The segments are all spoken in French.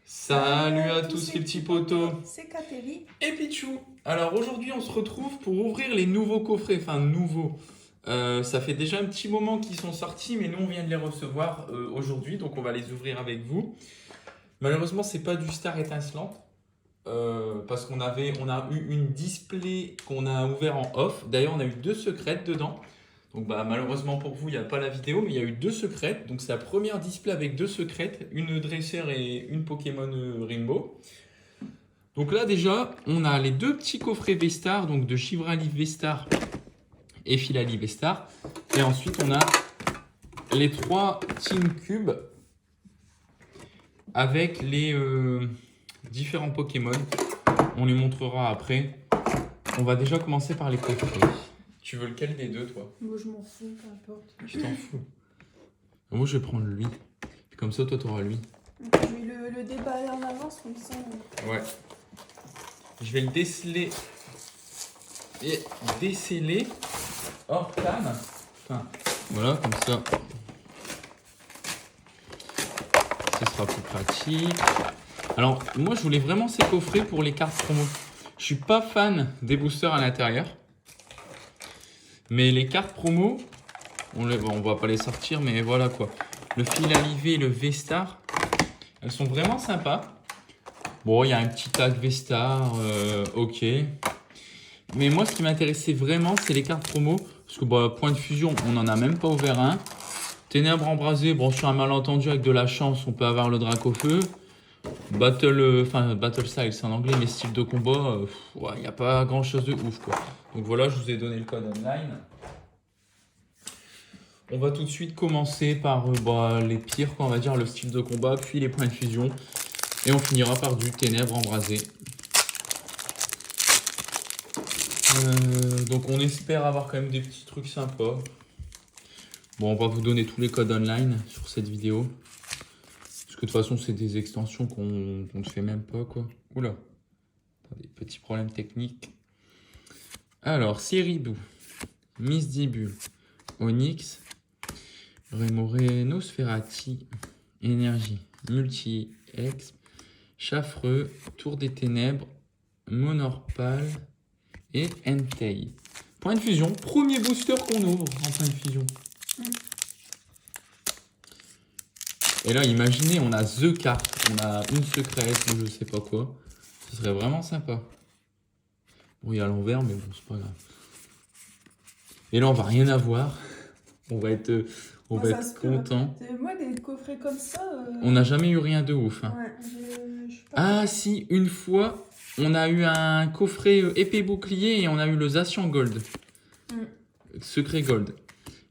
Salut à tous les petits potos C'est Katéri. et Pichou. Alors aujourd'hui on se retrouve pour ouvrir les nouveaux coffrets, enfin nouveaux. Ça fait déjà un petit moment qu'ils sont sortis mais nous on vient de les recevoir aujourd'hui donc on va les ouvrir avec vous. Malheureusement c'est pas du Star étincelante parce on a eu une display qu'on a ouvert en off. D'ailleurs on a eu 2 secrètes dedans. Donc malheureusement pour vous, il n'y a pas la vidéo, mais il y a eu 2 secrètes. Donc c'est la première display avec 2 secrètes, une dresseur et une Pokémon Rainbow. Donc là déjà, on a les 2 petits coffrets V-Star, donc de Chivrali V-Star et Filali V-Star. Et ensuite on a les 3 Team Cubes avec les différents Pokémon. On les montrera après. On va déjà commencer par les coffrets. Tu veux lequel des 2, toi? Moi, je m'en fous, peu importe. Tu t'en fous. Moi, je vais prendre lui. Puis comme ça, toi, tu auras lui. Donc, je vais le déballer en avance, comme ça. Ouais. Je vais le déceler et déceler hors cam. Enfin, voilà, comme ça. Ce sera plus pratique. Alors, moi, je voulais vraiment ces coffrets pour les cartes promo. Je suis pas fan des boosters à l'intérieur. Mais les cartes promo, on va pas les sortir, mais voilà quoi. Le Filali V et le V-Star, elles sont vraiment sympas. Bon, il y a un petit tag V-Star, ok. Mais moi, ce qui m'intéressait vraiment, c'est les cartes promo. Parce que point de fusion, on n'en a même pas ouvert un. Ténèbres embrasées, bon, sur un malentendu avec de la chance, on peut avoir le Dracofeu. Battle Style, c'est en anglais, mais style de combat, il n'y a pas grand chose de ouf quoi. Donc voilà, je vous ai donné le code online. On va tout de suite commencer par les pires, quoi, on va dire, le style de combat, puis les points de fusion. Et on finira par du ténèbres embrasées. Donc on espère avoir quand même des petits trucs sympas. Bon, on va vous donner tous les codes online sur cette vidéo. Parce que de toute façon, c'est des extensions qu'on ne fait même pas, quoi. Oula. Des petits problèmes techniques. Alors, Siribou, Misdibule, Onyx, Remoreno Sferati, Énergie, Multi-Ex, Chaffreux, Tour des Ténèbres, Monorpal et Entei. Point de fusion, premier booster qu'on ouvre en point de fusion. Et là, imaginez, on a The carte, on a une secrète ou je sais pas quoi. Ce serait vraiment sympa. Bon, il y a l'envers, mais bon, c'est pas grave. Et là, on va rien avoir. On va être content. Moi, des coffrets comme ça. On n'a jamais eu rien de ouf. Hein. Ouais, je suis pas. Ah, si, une fois, on a eu un coffret épée bouclier et on a eu le Zacian Gold. Secret Gold.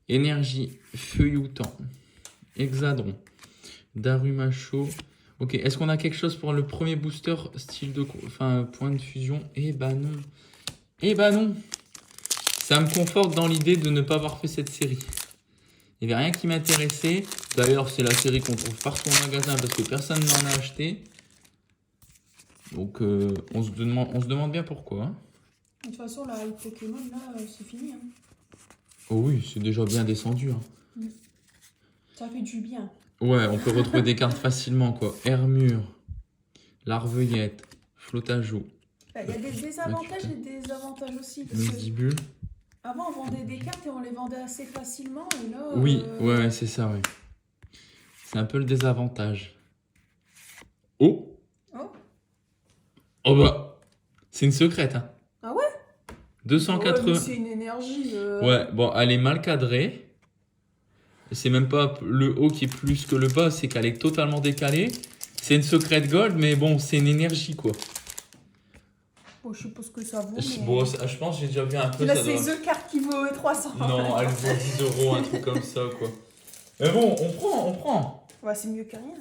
Énergie, Feuilloutant, Hexadron, Darumacho. Ok, est-ce qu'on a quelque chose pour le premier booster style de... Enfin, point de fusion? Eh ben non. Eh ben non. Ça me conforte dans l'idée de ne pas avoir fait cette série. Il n'y avait rien qui m'intéressait. D'ailleurs, c'est la série qu'on trouve partout en magasin parce que personne n'en a acheté. Donc, on se demande bien pourquoi. Hein. De toute façon, là, le Pokémon, là, c'est fini. Hein. Oh oui, c'est déjà bien descendu. Hein. Ça fait du bien. Ouais, on peut retrouver des cartes facilement, quoi. Hermure, Larveuillette, Flottageau. Il y a des désavantages et des avantages aussi. Parce Misdibule. avant, on vendait des cartes et on les vendait assez facilement. Et là, Oui, ouais, c'est ça, ouais. C'est un peu le désavantage. Oh! Oh, Oh bah! C'est une secrète, hein. Ah ouais? 280. Ouais, c'est une énergie. Ouais, bon, elle est mal cadrée. C'est même pas le haut qui est plus que le bas, c'est qu'elle est totalement décalée. C'est une secrète gold, mais bon, c'est une énergie, quoi. Bon, je sais pas ce que ça vaut. Bon, je pense que j'ai déjà vu un peu Là, ça. c'est doit- The Card qui vaut 300. Non, elle vaut 10 euros, un truc comme ça, quoi. Mais bon, on prend. Ouais, c'est mieux que rien.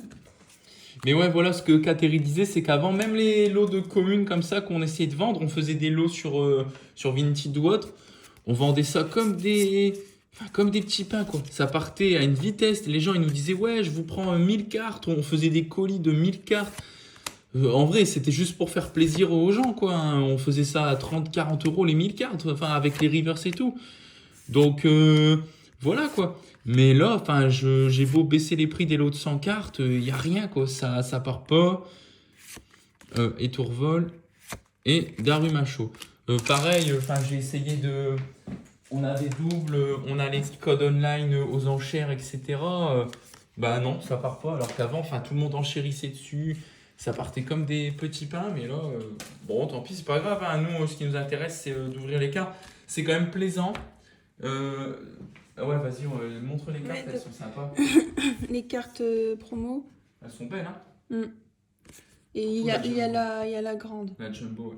Mais ouais, voilà, ce que Katéri disait, c'est qu'avant, même les lots de communes comme ça qu'on essayait de vendre, on faisait des lots sur Vinted ou autre, on vendait ça comme des petits pains, quoi. Ça partait à une vitesse, les gens, ils nous disaient, ouais, je vous prends 1000 cartes, on faisait des colis de 1000 cartes. En vrai, c'était juste pour faire plaisir aux gens, quoi. Hein. On faisait ça à 30-40 euros les 1000 cartes, enfin, avec les reverse et tout. Donc, Voilà quoi. Mais là, enfin, j'ai beau baisser les prix des lots de 100 cartes, il n'y a rien quoi. Ça part pas. Et Tourvol et Darumacho. Pareil, enfin, j'ai essayé de. On a des doubles, on a les codes online aux enchères, etc. Bah non, ça part pas. Alors qu'avant, enfin, tout le monde enchérissait dessus. Ça partait comme des petits pains, mais là, bon, tant pis, c'est pas grave. Hein. Nous, ce qui nous intéresse, c'est d'ouvrir les cartes. C'est quand même plaisant. Ouais, vas-y, montre les cartes, elles sont sympas. Les cartes promo. Elles sont belles, hein. Mm. Et il y a la grande. La jumbo, ouais.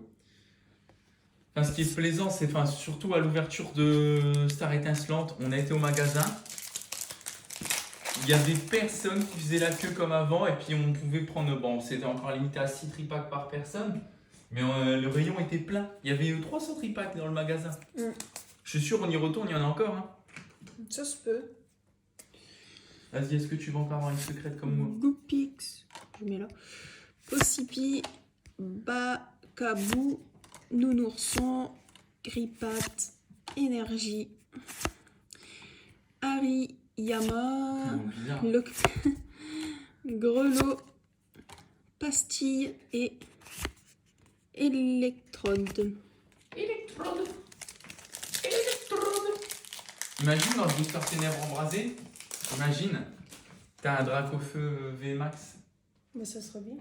Enfin, ce qui est plaisant, c'est enfin, surtout à l'ouverture de Star Étincelante, on a été au magasin. Il y avait personne qui faisait la queue comme avant, et puis on pouvait prendre. Bon, c'était encore limité à 6 tripacks par personne, mais le rayon était plein. Il y avait 300 tripacks dans le magasin. Mm. Je suis sûr, on y retourne, il y en a encore. Hein. Ça se peut. Vas-y, est-ce que tu vas encore avoir une secrète comme moi? Goopix, je mets là. Possipi, Bakabou, Nounourson, Gripat, Énergie, Hariyama, Bizarre. Grelot, Pastille et Électrode. Imagine dans le booster ténèbres embrasé, imagine, t'as un Dracofeu VMAX. Bah, ça serait bien.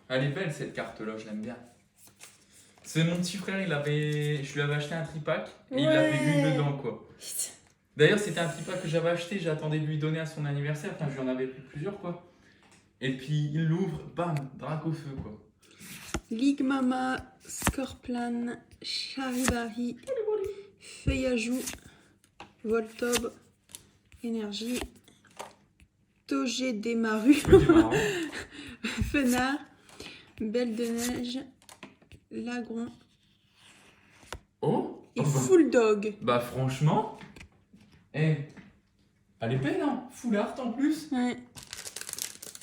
Elle est belle cette carte-là, je l'aime bien. C'est mon petit frère, je lui avais acheté un tripack et il l'avait eu dedans quoi. D'ailleurs, c'était un tripack que j'avais acheté, j'attendais de lui donner à son anniversaire, enfin je lui en avais pris plusieurs quoi. Et puis il l'ouvre, bam, Dracofeu quoi. Ligmama, Scorplan, Charibari, Feuillajou, Voltob, Énergie, Togé Desmaru, Fenard, Belle de Neige, Lagron Oh, et oh, bah. Full Dog. Bah franchement, elle est belle hein, full art en plus. Ouais.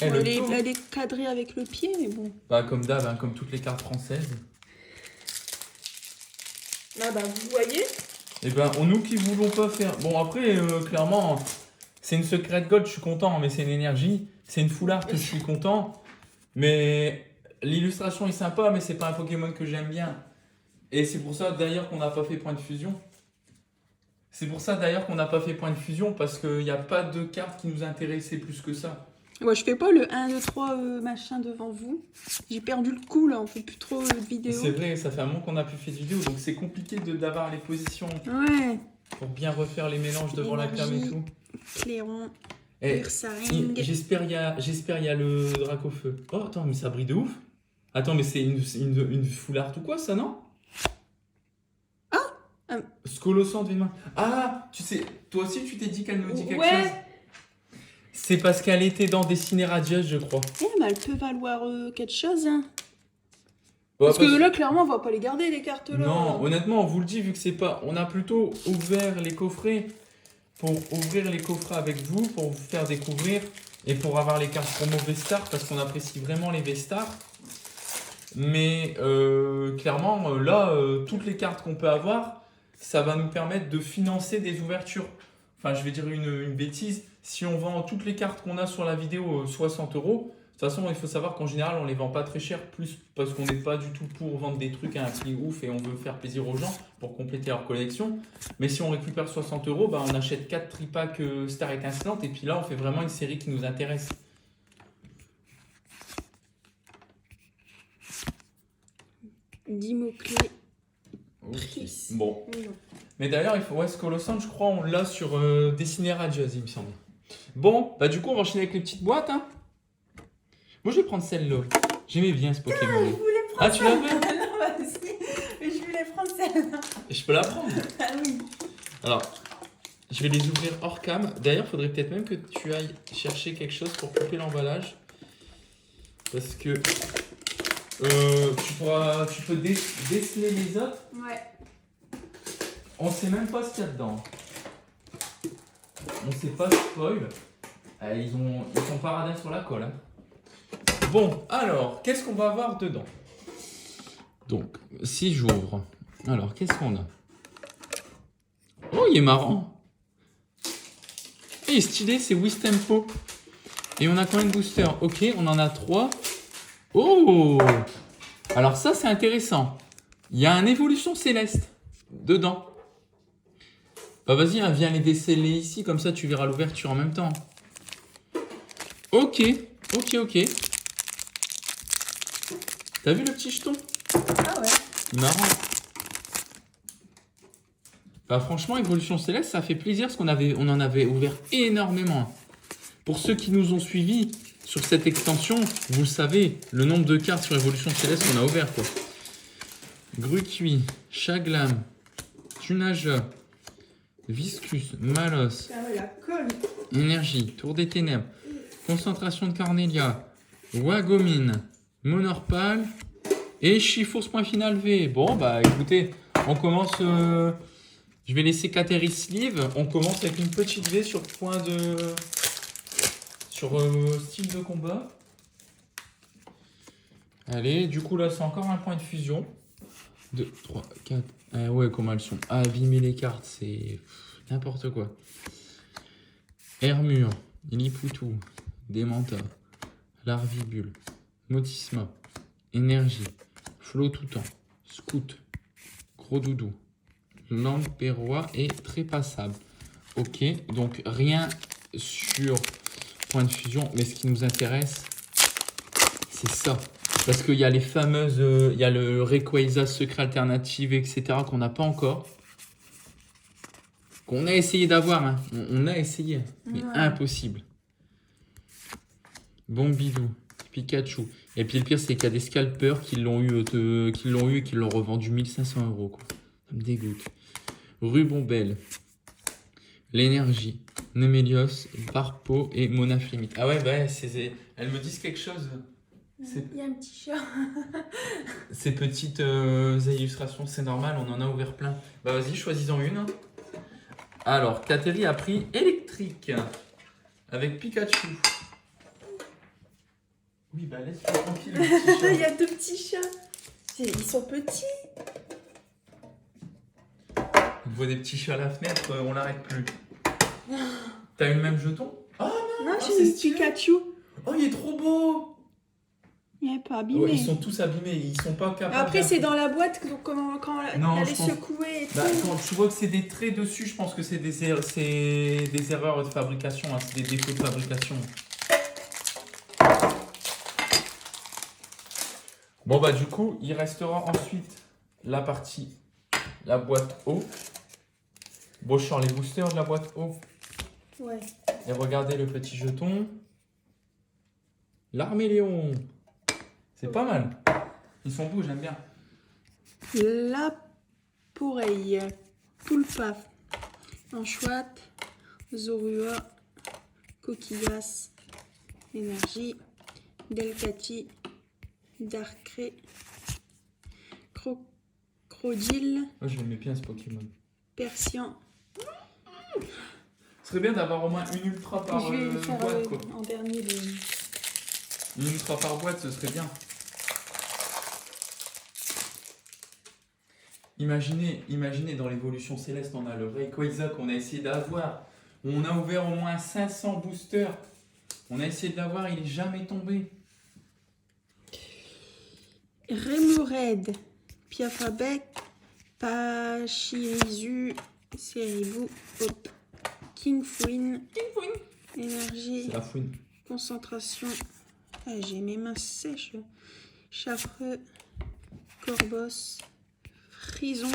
Eh, Bon, le elle taux. est cadrée avec le pied, mais bon. Bah comme d'hab, hein, comme toutes les cartes françaises. Là, bah, vous voyez. Et ben, nous qui voulons pas faire. Bon après, clairement, c'est une secret gold, je suis content, mais c'est une énergie. C'est une full art, je suis content. Mais l'illustration est sympa, mais c'est pas un Pokémon que j'aime bien. Et c'est pour ça d'ailleurs qu'on n'a pas fait point de fusion. C'est pour ça d'ailleurs qu'on n'a pas fait point de fusion, parce qu'il n'y a pas de carte qui nous intéressait plus que ça. Ouais, je fais pas le 1, 2, 3 machin devant vous. J'ai perdu le coup là, on fait plus trop de vidéos. C'est vrai, ça fait un moment qu'on n'a plus fait de vidéo, donc c'est compliqué d'avoir les positions Ouais. pour bien refaire les mélanges devant la cam et tout. Clairon, Eh, Ursaring. j'espère qu'il y a le Dracofeu. Oh, attends, mais ça brille de ouf. Attends, mais c'est une full art ou quoi, ça, non? Scolosant de main. Ah, tu sais, toi aussi, tu t'es dit qu'elle nous dit quelque Ouais. chose? C'est parce qu'elle était dans Dessiné Radius, je crois. Eh, mais elle peut valoir quelque chose, hein. Bon, Parce après, que là, clairement, on va pas les garder, les cartes là. non, honnêtement, on vous le dit, vu que c'est pas. On a plutôt ouvert les coffrets pour ouvrir les coffrets avec vous, pour vous faire découvrir et pour avoir les cartes promo V-Star parce qu'on apprécie vraiment les V-Star. Mais clairement, là, toutes les cartes qu'on peut avoir, ça va nous permettre de financer des ouvertures. Enfin, je vais dire une bêtise. Si on vend toutes les cartes qu'on a sur la vidéo 60 €, de toute façon, il faut savoir qu'en général, on les vend pas très cher, plus parce qu'on n'est pas du tout pour vendre des trucs à un prix ouf et on veut faire plaisir aux gens pour compléter leur collection. Mais si on récupère 60 €, bah, on achète 4 tripacks Star Étincelante et puis là, on fait vraiment une série qui nous intéresse. 10 mots-clés. Ok. Triste. Bon. Non. Mais d'ailleurs, il faut West Colossant, je crois, on l'a sur Dessiné Radius, il me semble. Bon, bah du coup, on va enchaîner avec les petites boîtes. Hein. Moi, je vais prendre celle-là. J'aimais bien ce Pokémon. Je voulais prendre Ah, tu l'avais? Non, vas-y. Mais je voulais prendre celle-là. Je peux la prendre. Ah oui. Alors, je vais les ouvrir hors cam. D'ailleurs, il faudrait peut-être même que tu ailles chercher quelque chose pour couper l'emballage. Parce que tu peux déceler les autres. Ouais. On sait même pas ce qu'il y a dedans. On sait pas spoil. Ils sont paradins sur la colle. Hein. Bon, alors, qu'est-ce qu'on va avoir dedans? Donc, si j'ouvre. Alors, qu'est-ce qu'on a? Oh, il est marrant. Il est stylé, c'est Wistempo. Et on a combien de boosters? Ok, on en a 3. Oh! Alors ça, c'est intéressant. Il y a un évolution céleste dedans. Bah vas-y, hein, viens les déceler ici, comme ça tu verras l'ouverture en même temps. Ok, ok. T'as vu le petit jeton? Ah ouais. Marrant. Bah franchement, évolution céleste, ça fait plaisir parce on en avait ouvert énormément. Pour ceux qui nous ont suivis sur cette extension, vous le savez, le nombre de cartes sur évolution céleste qu'on a ouvert quoi. Grucuit, Chaglam, Tunageur, Viscus, Malos, Ah ouais, la colle. Énergie, Tour des Ténèbres, Concentration de Cornelia, Wagomine, Monorpal et Chifours point final V. Bon bah écoutez, on commence... Je vais laisser Kateris Sleeve. On commence avec une petite V sur point de... Sur style de combat. Allez, du coup là c'est encore un point de fusion. 2, 3, 4. Ah ouais, comment elles sont abîmées les cartes, c'est n'importe quoi. Hermure, Lipoutou, Démenta, Larvibule, Motisma, Énergie, Flot tout temps, Scout, Gros Doudou, Langue Perrois et Trépassable. Ok, donc rien sur point de fusion, mais ce qui nous intéresse, c'est ça. Parce qu'il y a les fameuses, il y a le Rayquaza secret alternative, etc. qu'on n'a pas encore. Qu'on a essayé d'avoir, hein. On a essayé, mais Ouais. impossible. Bombidou, Pikachu. Et puis le pire, c'est qu'il y a des scalpers qui l'ont eu et qui l'ont revendu 1500 €, quoi. Ça me dégoûte. Rubombelle, l'énergie, Nemelios, Barpo et Monaflimite. Ah ouais, bah, elles me disent quelque chose. Il y a un petit chat. Ces petites illustrations, c'est normal, on en a ouvert plein. Bah vas-y, choisis-en une. Alors, Kateri a pris électrique avec Pikachu. Oui, bah laisse-le tranquille, le petit chat. Il y a 2 petits chats. Ils sont petits. On voit des petits chats à la fenêtre, on l'arrête plus. T'as eu le même jeton? Non, c'est j'ai mis stylé. Pikachu. Oh, il est trop beau! Il n'est pas abîmé. Ouais, ils sont tous abîmés, ils sont pas capables. Après, c'est dans la boîte, donc quand Non, elle je est pense- secouée et tout. Bah, quand tu vois que c'est des traits dessus, je pense que c'est des erreurs de fabrication, hein, c'est des défauts de fabrication. Bon bah du coup, il restera ensuite la boîte haut. Bochant les boosters de la boîte haut. Ouais. Et regardez le petit jeton. L'Arméléon. C'est pas mal. Ils sont beaux, j'aime bien. La Poreille, Poulpaf, Anchouat, Zorua, Coquillas, Énergie, Delcati, Darkrai, Crocodile, Moi je l'aimais bien ce Pokémon. Persian. Ce serait bien d'avoir au moins une ultra par Je vais faire boîte quoi. en dernier les... Une ultra par boîte, ce serait bien. Imaginez dans l'évolution céleste, on a le Rayquaza qu'on a essayé d'avoir. On a ouvert au moins 500 boosters. On a essayé de l'avoir, il est jamais tombé. Remoraid, Piafabec, Pachirisu, Seribou, Hop, Kingfouine, Énergie, C'est la fouine. Concentration. Ah, j'ai mes mains sèches. Chaffreux, Corbos, Frison,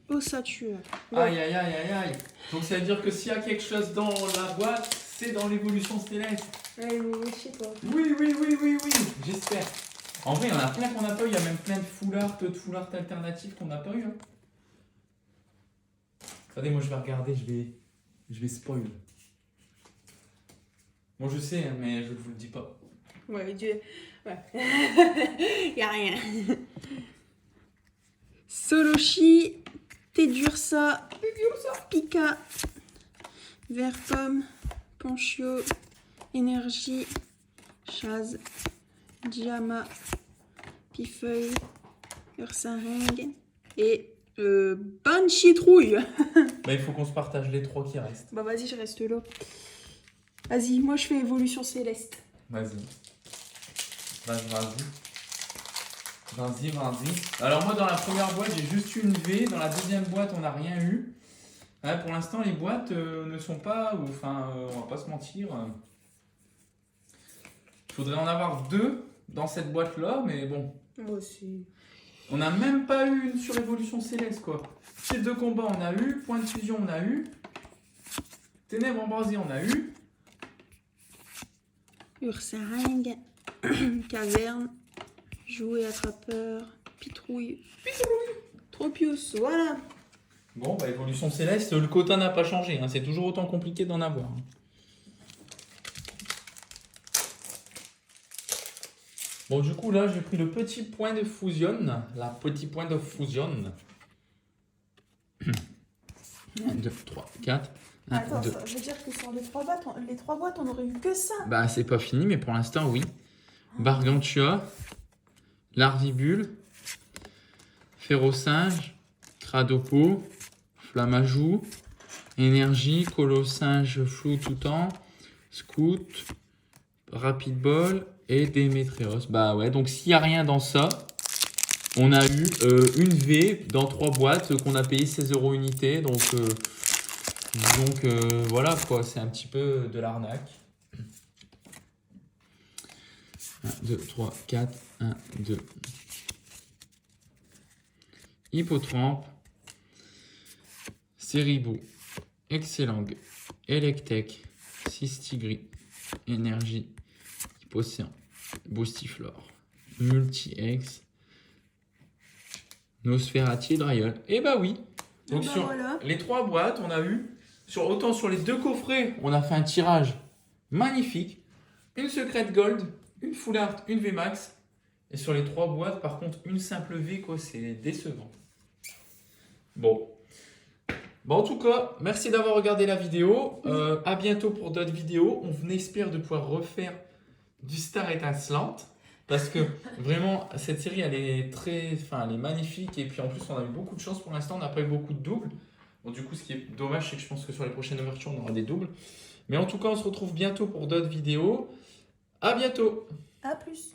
Ossature. Aïe aïe aïe aïe aïe. Donc ça veut dire que s'il y a quelque chose dans la boîte, c'est dans l'évolution céleste. Ouais, mais je sais pas. Oui, j'espère. En vrai, il y en a plein qu'on n'a pas eu. Il y a même plein de full art alternatifs qu'on n'a pas eu. Hein. Attendez, moi je vais regarder, je vais spoil. Bon, je sais, hein, mais je ne vous le dis pas. Ouais, Dieu. Ouais. Y a rien. Solochi, Tedursa, Pika, Verpomme, Ponchio, Énergie, Chaz, Diama, Pifeuille, Ursaring et Banshee Trouille. Bah, il faut qu'on se partage les 3 qui restent. Bah vas-y, je reste là. Vas-y, moi je fais évolution céleste. Vas-y. Vas-y. Alors moi dans la première boîte j'ai juste eu une V, dans la deuxième boîte on n'a rien eu. Ouais, pour l'instant les boîtes ne sont pas, enfin on va pas se mentir. Il faudrait en avoir 2 dans cette boîte là, mais bon. Moi aussi. On n'a même pas eu une sur évolution céleste quoi. Style de combat on a eu, point de fusion on a eu, ténèbres embrasées on a eu. Ursaring, caverne, jouet attrapeur, pitrouille. Tropius, voilà. Bon bah évolution céleste, le quota n'a pas changé, hein. C'est toujours autant compliqué d'en avoir. Bon du coup là j'ai pris le petit point de fusion, la petit point de fusion. 1, 2, 3, 4. Attends, ça veut dire que sur les 3 boîtes, on aurait eu que ça. Bah c'est pas fini mais pour l'instant oui. Bargantua, Larvibule, Ferrosinge, Cradopo, Flamajou, Énergie, Colossinge flou tout temps, Scout, Rapid Ball et Démétrios. Bah ouais, donc s'il n'y a rien dans ça, on a eu une V dans 3 boîtes qu'on a payé 16 € unité. Donc voilà quoi, c'est un petit peu de l'arnaque. 1, 2, 3, 4, 1, 2. Hippotrampe, Ceribou, Excellang, Electek, Sistigri, Énergie, Hypocéan, Boostiflore, Multi-Ex, Nosferati et Dryol. Et bah oui. Donc sur voilà. les 3 boîtes, on a eu, autant sur les 2 coffrets, on a fait un tirage magnifique. Une secrète gold, une full art, une VMAX. Et sur les 3 boîtes, par contre, une simple V, quoi, c'est décevant. Bon. En tout cas, merci d'avoir regardé la vidéo. À bientôt pour d'autres vidéos. On espère de pouvoir refaire du Star étincelante. Parce que vraiment, cette série, elle est elle est magnifique. Et puis en plus, on a eu beaucoup de chance pour l'instant. On n'a pas eu beaucoup de doubles. Bon, du coup, ce qui est dommage, c'est que je pense que sur les prochaines ouvertures, on aura des doubles. Mais en tout cas, on se retrouve bientôt pour d'autres vidéos. À bientôt! À plus.